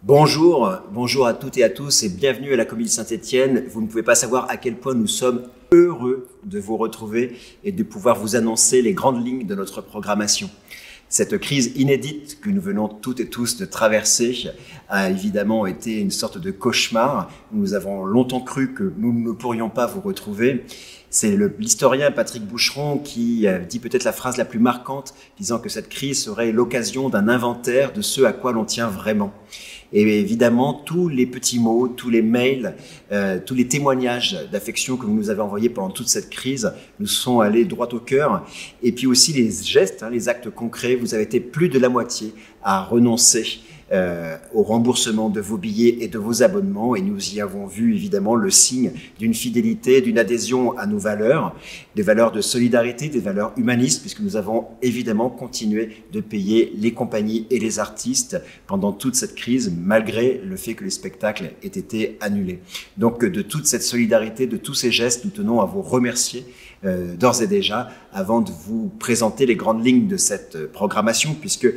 Bonjour à toutes et à tous et bienvenue à la Comédie Saint-Étienne. Vous ne pouvez pas savoir à quel point nous sommes heureux de vous retrouver et de pouvoir vous annoncer les grandes lignes de notre programmation. Cette crise inédite que nous venons toutes et tous de traverser a évidemment été une sorte de cauchemar. Nous avons longtemps cru que nous ne pourrions pas vous retrouver. C'est l'historien Patrick Boucheron qui dit peut-être la phrase la plus marquante, disant que cette crise serait l'occasion d'un inventaire de ce à quoi l'on tient vraiment. Et évidemment, tous les petits mots, tous les mails, tous les témoignages d'affection que vous nous avez envoyés pendant toute cette crise nous sont allés droit au cœur. Et puis aussi les gestes, les actes concrets. Vous avez été plus de la moitié à renoncer au remboursement de vos billets et de vos abonnements, et nous y avons vu évidemment le signe d'une fidélité, d'une adhésion à nos valeurs, des valeurs de solidarité, des valeurs humanistes, puisque nous avons évidemment continué de payer les compagnies et les artistes pendant toute cette crise, malgré le fait que les spectacles aient été annulés. Donc de toute cette solidarité, de tous ces gestes, nous tenons à vous remercier d'ores et déjà, avant de vous présenter les grandes lignes de cette programmation, puisque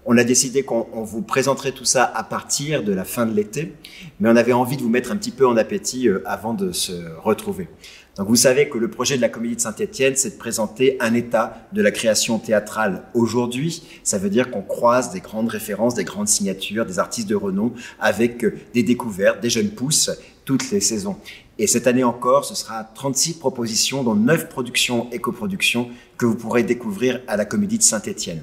on a décidé qu'on vous présenterait tout ça à partir de la fin de l'été, mais on avait envie de vous mettre un petit peu en appétit avant de se retrouver. Donc vous savez que le projet de la Comédie de Saint-Étienne, c'est de présenter un état de la création théâtrale aujourd'hui. Ça veut dire qu'on croise des grandes références, des grandes signatures, des artistes de renom avec des découvertes, des jeunes pousses, toutes les saisons. Et cette année encore, ce sera 36 propositions, dont 9 productions et coproductions que vous pourrez découvrir à la Comédie de Saint-Étienne.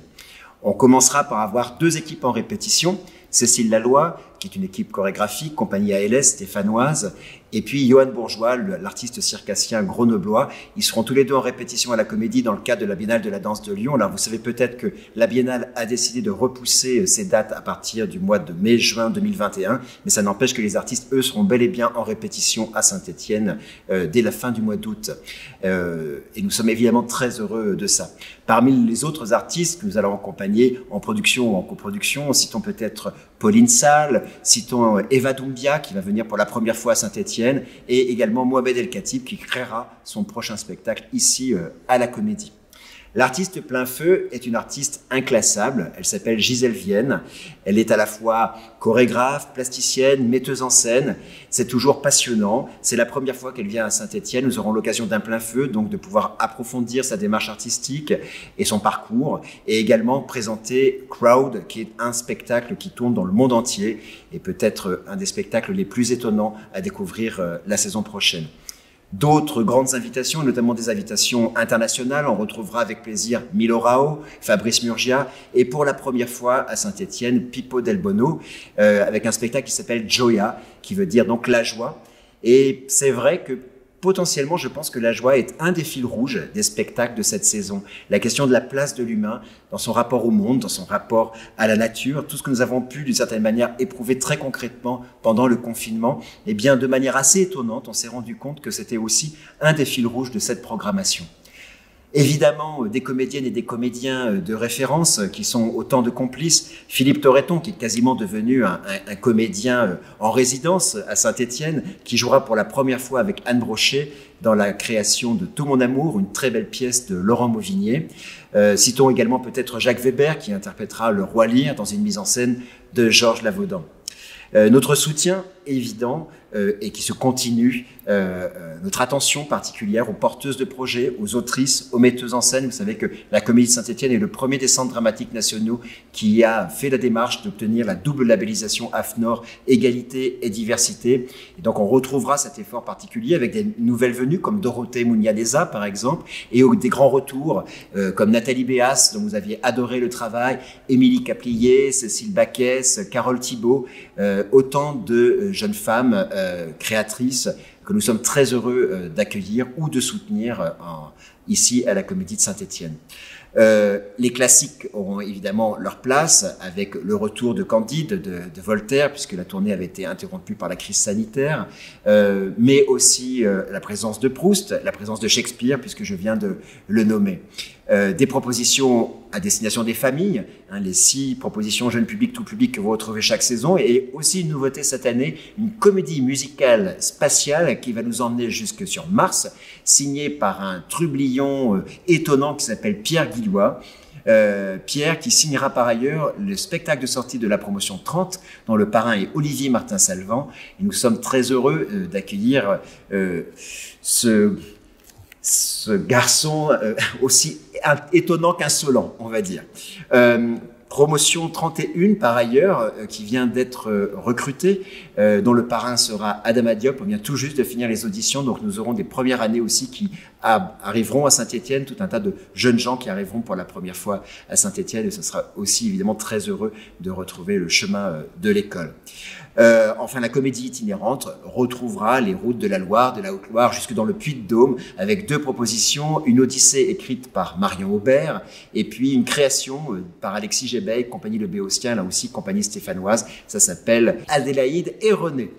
On commencera par avoir 2 équipes en répétition. Cécile Laloy, qui est une équipe chorégraphique, compagnie ALS, stéphanoise, et puis Johan Bourgeois, l'artiste circassien grenoblois. Ils seront tous les 2 en répétition à la Comédie dans le cadre de la Biennale de la danse de Lyon. Alors vous savez peut-être que la Biennale a décidé de repousser ses dates à partir du mois de mai-juin 2021, mais ça n'empêche que les artistes, eux, seront bel et bien en répétition à Saint-Étienne dès la fin du mois d'août. Et nous sommes évidemment très heureux de ça. Parmi les autres artistes que nous allons accompagner en production ou en coproduction, citons peut-être Pauline Salle, citons Eva Doumbia qui va venir pour la première fois à Saint-Étienne, et également Mohamed El Khatib qui créera son prochain spectacle ici à la Comédie. L'artiste plein feu est une artiste inclassable, elle s'appelle Gisèle Vienne, elle est à la fois chorégraphe, plasticienne, metteuse en scène, c'est toujours passionnant, c'est la première fois qu'elle vient à Saint-Étienne, nous aurons l'occasion d'un plein feu, donc de pouvoir approfondir sa démarche artistique et son parcours, et également présenter Crowd, qui est un spectacle qui tourne dans le monde entier, et peut-être un des spectacles les plus étonnants à découvrir la saison prochaine. D'autres grandes invitations, notamment des invitations internationales. On retrouvera avec plaisir Milo Rao, Fabrice Murgia et pour la première fois à Saint-Étienne, Pippo Del Bono, avec un spectacle qui s'appelle Joya, qui veut dire donc la joie. Et c'est vrai que potentiellement, je pense que la joie est un des fils rouges des spectacles de cette saison. La question de la place de l'humain dans son rapport au monde, dans son rapport à la nature, tout ce que nous avons pu, d'une certaine manière, éprouver très concrètement pendant le confinement, eh bien, de manière assez étonnante, on s'est rendu compte que c'était aussi un des fils rouges de cette programmation. Évidemment, des comédiennes et des comédiens de référence qui sont autant de complices. Philippe Torreton, qui est quasiment devenu un comédien en résidence à Saint-Étienne, qui jouera pour la première fois avec Anne Brochet dans la création de Tout mon amour, une très belle pièce de Laurent Mauvigné. Citons également peut-être Jacques Weber, qui interprétera le Roi Lear dans une mise en scène de Georges Lavaudan. Notre soutien évident et qui se continue, notre attention particulière aux porteuses de projets, aux autrices, aux metteuses en scène. Vous savez que la Comédie de Saint-Étienne est le premier des centres dramatiques nationaux qui a fait la démarche d'obtenir la double labellisation AFNOR, égalité et diversité. Et donc on retrouvera cet effort particulier avec des nouvelles venues comme Dorothée Mounialeza par exemple, et des grands retours comme Nathalie Béas, dont vous aviez adoré le travail, Émilie Caplier, Cécile Baquès, Carole Thibault, autant de jeunes femmes créatrices que nous sommes très heureux d'accueillir ou de soutenir ici à la Comédie de Saint-Étienne. Les classiques auront évidemment leur place avec le retour de Candide de Voltaire, puisque la tournée avait été interrompue par la crise sanitaire, mais aussi la présence de Proust, la présence de Shakespeare, puisque je viens de le nommer. Des propositions à destination des familles, les 6 propositions jeunes publics, tout public que vous retrouvez chaque saison, et aussi une nouveauté cette année, une comédie musicale spatiale qui va nous emmener jusque sur Mars, signée par un trublion étonnant qui s'appelle Pierre Guillois, Pierre, qui signera par ailleurs le spectacle de sortie de la promotion 30, dont le parrain est Olivier Martin-Salvant. Et nous sommes très heureux d'accueillir ce garçon aussi étonnant qu'insolent, on va dire. Promotion 31 par ailleurs, qui vient d'être recrutée, dont le parrain sera Adama Diop. On vient tout juste de finir les auditions, donc nous aurons des premières années aussi qui arriveront à Saint-Étienne, tout un tas de jeunes gens qui arriveront pour la première fois à Saint-Étienne, et ce sera aussi évidemment très heureux de retrouver le chemin de l'école. Enfin, la comédie itinérante retrouvera les routes de la Loire, de la Haute-Loire, jusque dans le Puy-de-Dôme, avec 2 propositions, une Odyssée écrite par Marion Aubert, et puis une création par Alexis Gébeil, compagnie Le Béotien, là aussi compagnie stéphanoise, ça s'appelle Adélaïde et René.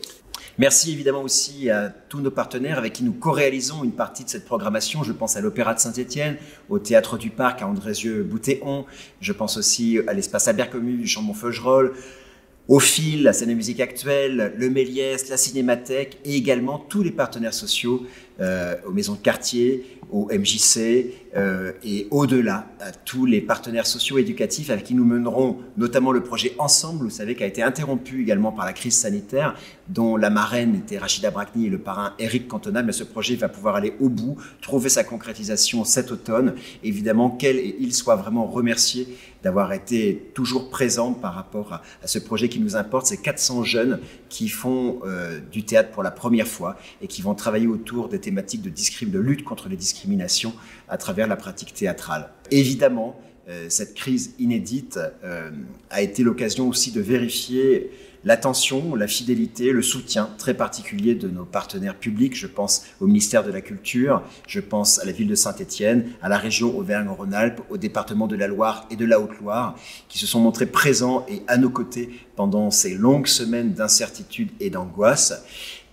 Merci évidemment aussi à tous nos partenaires avec qui nous co-réalisons une partie de cette programmation. Je pense à l'Opéra de Saint-Étienne, au Théâtre du Parc à Andrézieux-Boutéon, je pense aussi à l'Espace Albert-Camus du Chambon-Feugerolles, au Fil, la scène de musique actuelle, le Méliès, la Cinémathèque et également tous les partenaires sociaux aux maisons de quartier, au MJC et au-delà, à tous les partenaires sociaux éducatifs avec qui nous mènerons notamment le projet Ensemble, vous savez, qui a été interrompu également par la crise sanitaire, dont la marraine était Rachida Brakni et le parrain Éric Cantona, mais ce projet va pouvoir aller au bout, trouver sa concrétisation cet automne. Évidemment, qu'elle et il soient vraiment remerciés d'avoir été toujours présents par rapport à ce projet qui nous importe. C'est 400 jeunes qui font du théâtre pour la première fois et qui vont travailler autour des thématiques de lutte contre les discriminations à travers la pratique théâtrale. Évidemment, cette crise inédite a été l'occasion aussi de vérifier l'attention, la fidélité, le soutien très particulier de nos partenaires publics. Je pense au ministère de la Culture, je pense à la ville de Saint-Étienne, à la région Auvergne-Rhône-Alpes, au département de la Loire et de la Haute-Loire, qui se sont montrés présents et à nos côtés pendant ces longues semaines d'incertitude et d'angoisse.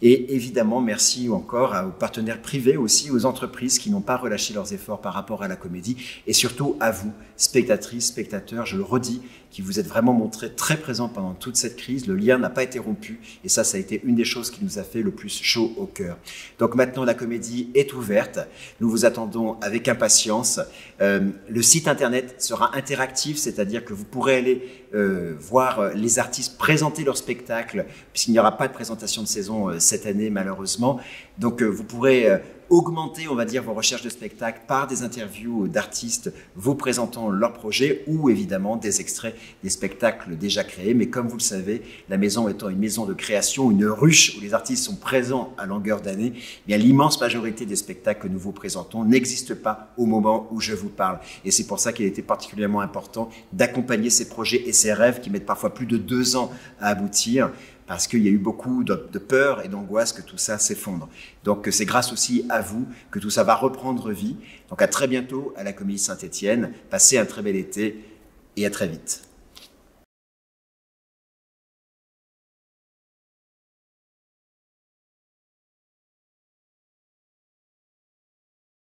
Et évidemment, merci encore aux partenaires privés aussi, aux entreprises qui n'ont pas relâché leurs efforts par rapport à la comédie, et surtout à vous, spectatrices, spectateurs, je le redis, qui vous êtes vraiment montrés très présents pendant toute cette crise. Le lien n'a pas été rompu, et ça a été une des choses qui nous a fait le plus chaud au cœur. Donc maintenant, la comédie est ouverte. Nous vous attendons avec impatience. Le site internet sera interactif, c'est-à-dire que vous pourrez aller voir les artistes présenter leur spectacle, puisqu'il n'y aura pas de présentation de saison cette année malheureusement. Donc vous pourrez augmenter, on va dire, vos recherches de spectacles par des interviews d'artistes vous présentant leur projet ou évidemment des extraits des spectacles déjà créés. Mais comme vous le savez, la maison étant une maison de création, une ruche où les artistes sont présents à longueur d'année, eh bien l'immense majorité des spectacles que nous vous présentons n'existent pas au moment où je vous parle. Et c'est pour ça qu'il était particulièrement important d'accompagner ces projets et ces rêves qui mettent parfois plus de 2 ans à aboutir, parce qu'il y a eu beaucoup de peur et d'angoisse que tout ça s'effondre. Donc c'est grâce aussi à vous que tout ça va reprendre vie. Donc à très bientôt à la Comédie Saint-Étienne. Passez un très bel été et à très vite.